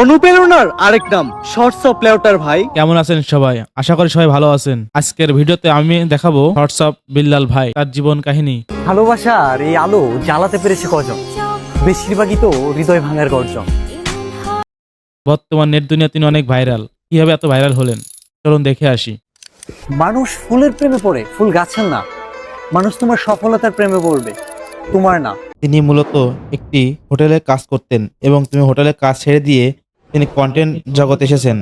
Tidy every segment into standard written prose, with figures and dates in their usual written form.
অনুপ্রেরণার আরেক নাম শর্টস অফ লেউটার ভাই। কেমন আছেন সবাই? আশা করি সবাই ভালো আছেন। আজকের ভিডিওতে আমি দেখাবো শর্টস অফ বিল্লাল ভাই, তার জীবন কাহিনী। ভালোবাসার এই আলো জ্বালাতে পেরেছে কজন, বেশিরভাগই তো হৃদয় ভাঙার গর্জন। বর্তমান নেট দুনিয়া তিনি অনেক ভাইরাল। কিভাবে এত ভাইরাল হলেন চলুন দেখে আসি। মানুষ ফুলের প্রেমে পড়ে, ফুল গাছের না। মানুষ তোমার সফলতার প্রেমে পড়বে, তোমার না। তিনি মূলত একটি হোটেলে কাজ করতেন এবং তিনি হোটেলে কাজ ছেড়ে দিয়ে তিনি কন্টেন্ট জগতে এসেছেন।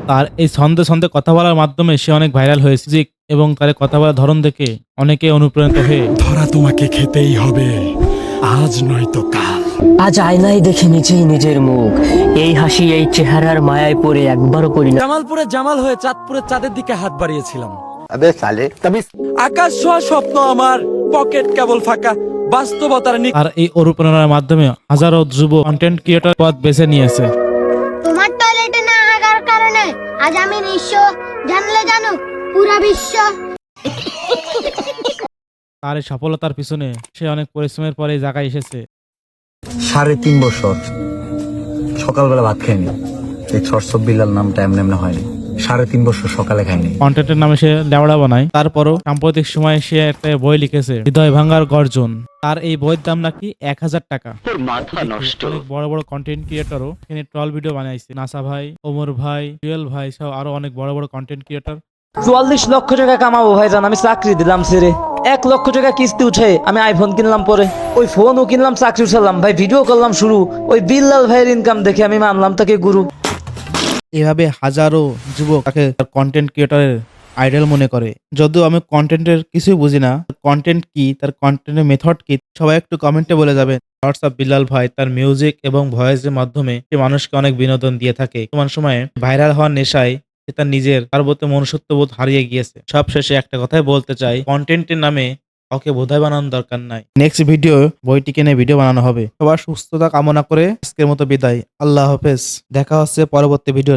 তার এই ছন্দে ছন্দে কথা বলার মাধ্যমে সে অনেক ভাইরাল হয়েছে এবং তার এই কথা বলার ধরন দেখে অনেকে অনুপ্রাণিত হয়ে ধরা তোমাকে খেতেই হবে, আজ নয়তো কাল। আজ আয়নায় দেখে নিজেই নিজের মুখ, এই হাসি এই চেহারার মায়ায় পড়ে একবারও পড়ি না। জামালপুরে জামাল হয়ে চাঁদপুরের চাঁদের দিকে হাত বাড়িয়েছিলাম। আকাশ ছোঁয়া স্বপ্ন আমার, পকেট কেবল ফাঁকা, বাস্তবতার তার এই অনুপ্রেরণার মাধ্যমে হাজারো যুব কন্টেন্ট ক্রিয়েটর পথ বেছে নিয়েছে। তোমার টয়লেটে না আগার কারণে আজ আমি নিঃস্ব, জানলে জানো পুরা বিশ্ব। তার এই সফলতার পিছনে সে অনেক পরিশ্রমের পরে এই জায়গায় এসেছে। 3.5 বছর সকালবেলা ভাত খাইনি। এই শর্টস অফ বিল্লাল নামটা এমনি হয়নি। 3.5 বছর সকালে খাইনি। কন্টেন্টের নামে সে লেওড়া বানায়। তারপরও সাম্প্রতিক সময়ে সে একটা বই লিখেছে, হৃদয় ভাঙার গর্জন। তার এই বইয়ের দাম নাকি 1000 টাকা। অনেক বড় বড় কন্টেন্ট ক্রিয়েটরও এখানে ট্রল ভিডিও বানাইছে। নাসা ভাই, ওমর ভাই, জুয়েল ভাই সহ আরো অনেক বড় বড় কন্টেন্ট ক্রিয়েটর। 44 লক্ষ টাকা কামাবো ভাইজান, আমি চাকরি দিলাম ছেড়ে। 1 লক্ষ টাকা কিস্তি উঠে আমি আইফোন কিনলাম, পরে ওই ফোনও কিনলাম, চাকরি উঠালাম ভাই, ভিডিও করলাম শুরু। ওই বিল্লাল ভাইয়ের ইনকাম দেখে আমি মানলাম তাকে গুরু। এভাবে হাজারো যুবক তাকে তার কন্টেন্ট ক্রিয়েটরের আইডল মনে করে। যদিও আমি কন্টেন্টের কিছুই বুঝি না, কন্টেন্ট কি, তার কন্টেন্টের মেথড কি, সবাই একটু কমেন্টে বলে যাবেন। শর্টস অফ বিল্লাল ভাই তার মিউজিক এবং ভয়েসের মাধ্যমে সে মানুষকে অনেক বিনোদন দিয়ে থাকে। বর্তমান সময়ে ভাইরাল হওয়ার নেশায় সে তার নিজের সার্বত্র মনুষ্যত্ববোধ হারিয়ে গিয়েছে। সব শেষে একটা কথাই বলতে চাই, কন্টেন্টের নামে ওকে বোধাই বানানোর দরকার নাই। নেক্সট ভিডিও বইটিকে নিয়ে ভিডিও বানানো হবে। সবার সুস্থতা কামনা করে আজকের মতো বিদায়। আল্লাহ হাফেজ। দেখা হচ্ছে পরবর্তী ভিডিও।